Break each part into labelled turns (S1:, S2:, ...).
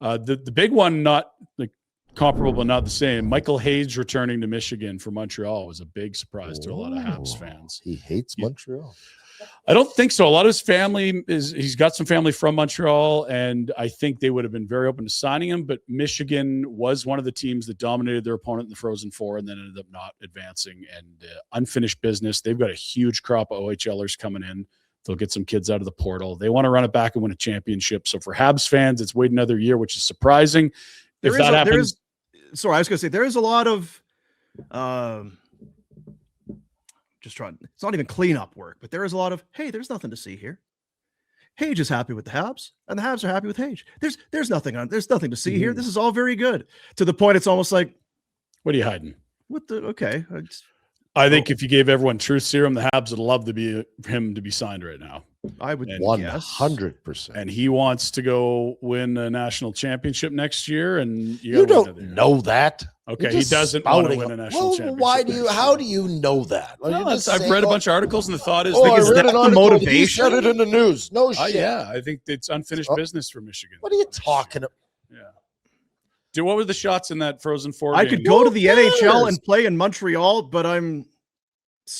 S1: The big one, not like comparable, but not the same. Michael Hage returning to Michigan for Montreal was a big surprise to a lot of Habs fans.
S2: He hates Montreal.
S1: I don't think so. A lot of his family he's got some family from Montreal, and I think they would have been very open to signing him. But Michigan was one of the teams that dominated their opponent in the Frozen Four and then ended up not advancing and unfinished business. They've got a huge crop of OHLers coming in. They'll get some kids out of the portal. They want to run it back and win a championship. So for Habs fans, it's wait another year, which is surprising. If that happens,
S3: sorry, I was going to say there is a lot of it's not even cleanup work, but there is a lot of, hey, there's nothing to see here. Hage is happy with the Habs, and the Habs are happy with Hage. There's nothing to see here. This is all very good. To the point, it's almost like,
S1: what are you hiding?
S3: Okay.
S1: I think if you gave everyone truth serum, the Habs would love him to be signed right now.
S3: I would
S2: 100%.
S1: And he wants to go win a national championship next year. And
S2: you don't know that.
S1: Okay, he doesn't want to win a national championship.
S2: How do you know that?
S1: I've read a bunch of articles, and the thought is,
S2: is that the motivation? You said it in the news. No shit.
S1: Yeah, I think it's unfinished business for Michigan.
S2: What are you talking about?
S1: Yeah. Dude, what were the shots in that Frozen Four?
S3: I could go to the NHL and play in Montreal, but I don't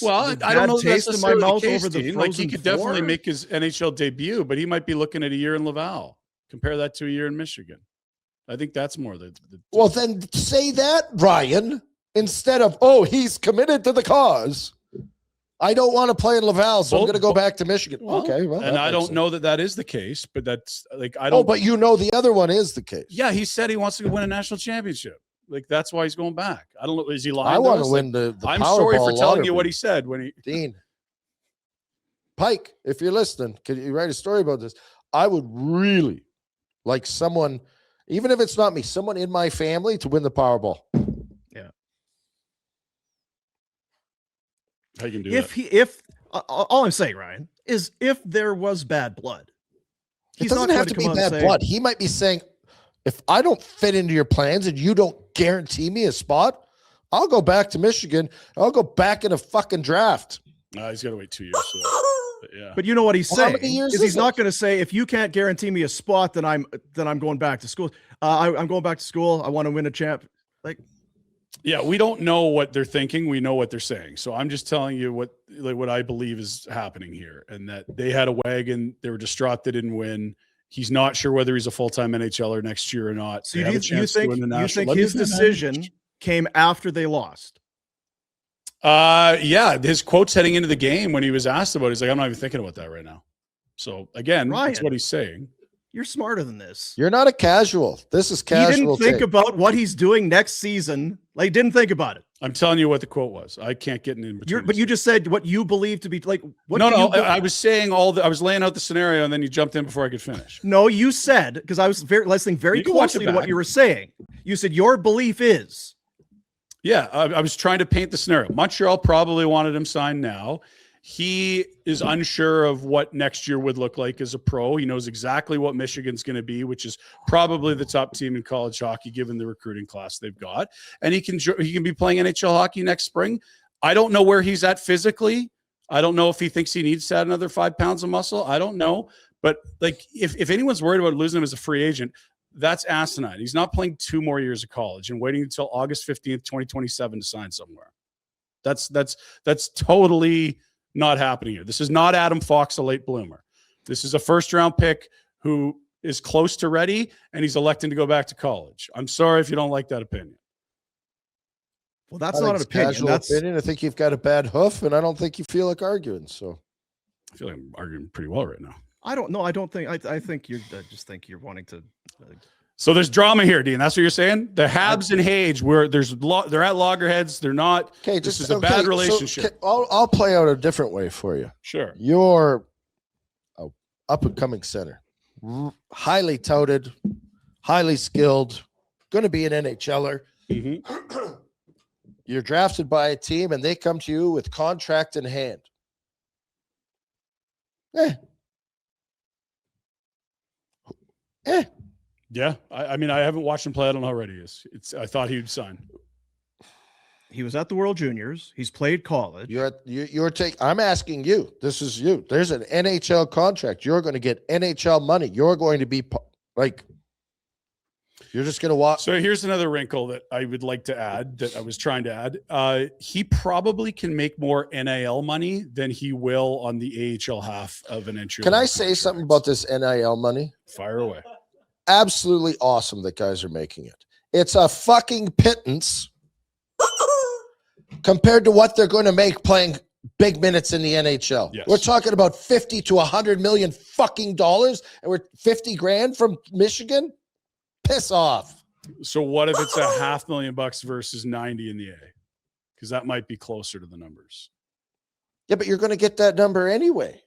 S3: know. Taste in my mouth over the Frozen
S1: he could definitely make his NHL debut, but he might be looking at a year in Laval. Compare that to a year in Michigan. I think that's more the
S2: well, then say that, Ryan, instead of, he's committed to the cause. I don't want to play in Laval, so I'm going to go back to Michigan. Okay. Well,
S1: and I don't know that is the case, but that's like, I don't.
S2: Oh, but the other one is the case.
S1: Yeah. He said he wants to win a national championship. Like, that's why he's going back. I don't know. Is he lying?
S2: I want to win the
S1: I'm
S2: Powerball
S1: sorry for telling
S2: lottery.
S1: you what he said when he.
S2: Dean Pike, if you're listening, could you write a story about this? I would really like someone, even if it's not me, someone in my family to win the Powerball.
S3: Yeah.
S1: How you can do
S3: all I'm saying, Ryan, is if there was bad blood,
S2: it doesn't have to be bad blood. He might be saying, if I don't fit into your plans and you don't guarantee me a spot, I'll go back to Michigan. I'll go back in a fucking draft.
S1: He's got to wait 2 years. Yeah.
S3: But you know what he's saying
S2: is
S3: he's not going to say, if you can't guarantee me a spot, then I'm going back to school. I'm going back to school. I want to win a champ. Like,
S1: yeah, we don't know what they're thinking. We know what they're saying. So I'm just telling you what I believe is happening here, and that they had a wagon. They were distraught they didn't win. He's not sure whether he's a full-time NHLer next year or not.
S3: So you think his decision came after they lost?
S1: Yeah, his quotes heading into the game when he was asked about it, he's like, I'm not even thinking about that right now. So again,
S3: Ryan,
S1: that's what he's saying.
S3: You're smarter than this.
S2: You're not a casual. This is casual.
S3: He didn't think about what he's doing next season. Like, didn't think about it.
S1: I'm telling you what the quote was. I can't get in between.
S3: But you just said what you believe to be like. What
S1: I was saying I was laying out the scenario, and then you jumped in before I could finish.
S3: No, you said, because I was listening very closely to what you were saying. You said your belief is.
S1: Yeah, I was trying to paint the scenario. Montreal probably wanted him signed now. He is unsure of what next year would look like as a pro. He knows exactly what Michigan's going to be, which is probably the top team in college hockey, given the recruiting class they've got. And he can be playing NHL hockey next spring. I don't know where he's at physically. I don't know if he thinks he needs to add another 5 pounds of muscle. I don't know. But like, if anyone's worried about losing him as a free agent, that's asinine. He's not playing 2 more years of college and waiting until August 15th, 2027 to sign somewhere. That's totally not happening here. This is not Adam Fox, a late bloomer. This is a first-round pick who is close to ready, and he's electing to go back to college. I'm sorry if you don't like that opinion.
S3: Well, that's not an opinion. That's
S2: opinion. I think you've got a bad hoof, and I don't think you feel like arguing. So
S1: I feel like I'm arguing pretty well right now.
S3: I don't know. I don't think. I think you're. I just think you're wanting to.
S1: So there's drama here, Dean. That's what you're saying. The Habs and Hage, where they're at loggerheads. They're not.
S2: Okay,
S1: this is a bad relationship.
S2: So I'll play out a different way for you.
S1: Sure.
S2: You're a up and coming center, highly touted, highly skilled, going to be an NHLer.
S1: Mm-hmm.
S2: You're drafted by a team, and they come to you with contract in hand.
S1: Yeah, I mean, I haven't watched him play. I don't know how ready he is. I thought he'd sign.
S3: He was at the World Juniors. He's played college.
S2: I'm asking you. This is you. There's an NHL contract. You're going to get NHL money. You're going to be like. You're just going to watch.
S1: So here's another wrinkle that I would like to add, that I was trying to add. He probably can make more NIL money than he will on the AHL half of an entry.
S2: Can I say something about this NIL money?
S1: Fire away.
S2: Absolutely awesome that guys are making it. It's a fucking pittance compared to what they're going to make playing big minutes in the NHL.
S1: Yes.
S2: We're talking about 50 to 100 million fucking dollars, and we're 50 grand from Michigan. Piss off.
S1: So what if it's $500,000 versus 90 in the A? Because that might be closer to the numbers.
S2: Yeah, but you're going to get that number anyway.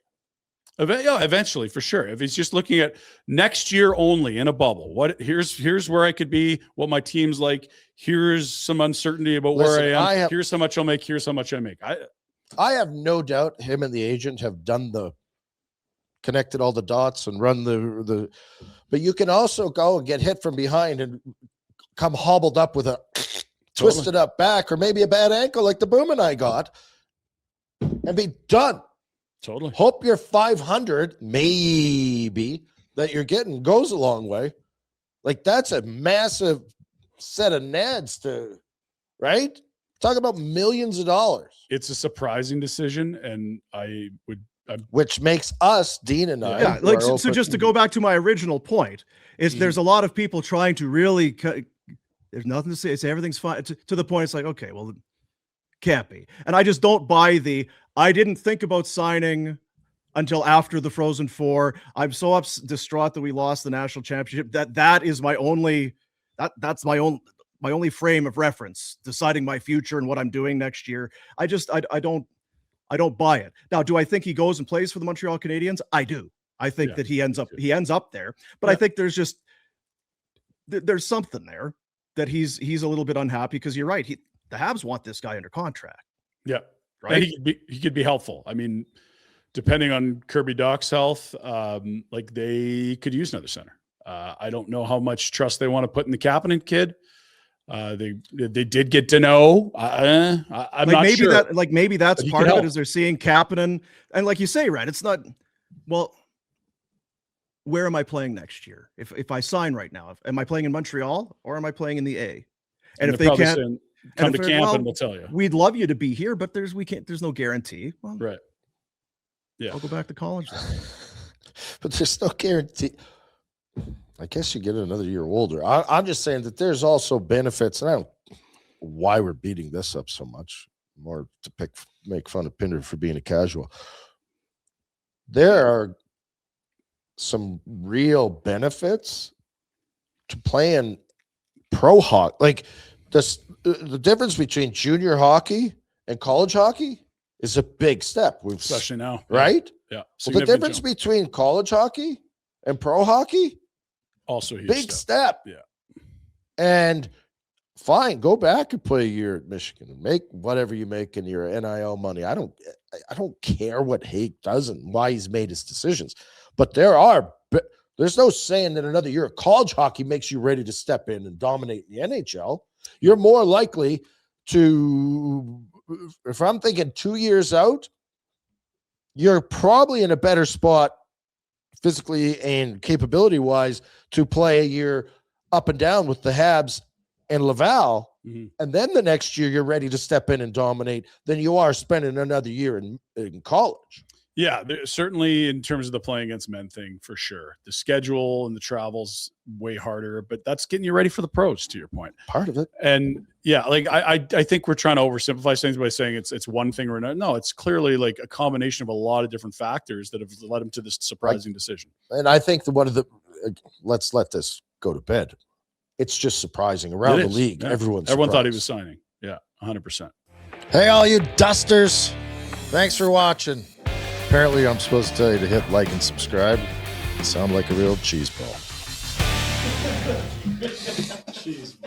S1: Yeah, eventually, for sure. If he's just looking at next year only in a bubble, here's where I could be, what my team's like. Here's some uncertainty about where I am. Here's how much I'll make. Here's how much I make.
S2: I have no doubt him and the agent have connected all the dots and run the. But you can also go and get hit from behind and come hobbled up with a twisted up back, or maybe a bad ankle like the Boom and I got, and be done.
S1: Totally.
S2: Hope your 500 maybe that you're getting goes a long way. Like, that's a massive set of nads to, right? Talk about millions of dollars.
S1: It's a surprising decision, and
S2: which makes us, Dean and I.
S3: Yeah, like so just to go back to my original point, is there's a lot of people trying to really there's nothing to say. It's everything's fine to the point. It's like, okay, well, can't be. And I just don't buy I didn't think about signing until after the Frozen Four. I'm so distraught that we lost the national championship. That is my only that's my only frame of reference, deciding my future and what I'm doing next year. I don't buy it. Now, do I think he goes and plays for the Montreal Canadiens? I do. I think that he ends up there. But I think there's something there that he's a little bit unhappy, because you're right. The Habs want this guy under contract.
S1: Yeah.
S3: Right.
S1: And he could be helpful. I mean, depending on Kirby Dach's health, like, they could use another center. I don't know how much trust they want to put in the Kapanen kid. They did get to know. I'm
S3: like,
S1: not
S3: maybe
S1: sure.
S3: Maybe that's part of it, is they're seeing Kapanen, and like you say, right? It's not. Well, where am I playing next year? If I sign right now, am I playing in Montreal or am I playing in the A? And if they can't
S1: come to camp, and we'll tell you,
S3: we'd love you to be here, but there's no guarantee. Well,
S1: right. Yeah,
S3: I'll go back to college then.
S2: But there's no guarantee. I guess you get another year older. I'm just saying that there's also benefits, and I don't know why we're beating this up so much, more to make fun of Pinder for being a casual. There are some real benefits to playing pro hockey. Like, the difference between junior hockey and college hockey is a big step.
S1: Especially now,
S2: right?
S1: Yeah.
S2: Well, the difference between college hockey and pro hockey,
S1: also a huge
S2: big step.
S1: Yeah.
S2: And fine, go back and play a year at Michigan and make whatever you make in your NIL money. I don't care what Hage does and why he's made his decisions, but there's no saying that another year of college hockey makes you ready to step in and dominate the NHL. You're more likely to, if I'm thinking 2 years out, you're probably in a better spot physically and capability wise to play a year up and down with the Habs and Laval. Mm-hmm. And then the next year you're ready to step in and dominate than you are spending another year in college.
S1: Yeah, certainly in terms of the playing against men thing, for sure. The schedule and the travel's way harder, but that's getting you ready for the pros, to your point.
S2: Part of it.
S1: And yeah, like I think we're trying to oversimplify things by saying it's one thing or another. No, it's clearly like a combination of a lot of different factors that have led him to this surprising decision.
S2: And I think let's let this go to bed. It's just surprising around the league.
S1: Yeah.
S2: Everyone
S1: thought he was signing. Yeah, 100%.
S2: Hey, all you dusters. Thanks for watching. Apparently, I'm supposed to tell you to hit like and subscribe. Sound like a real cheese ball.
S1: Cheese ball.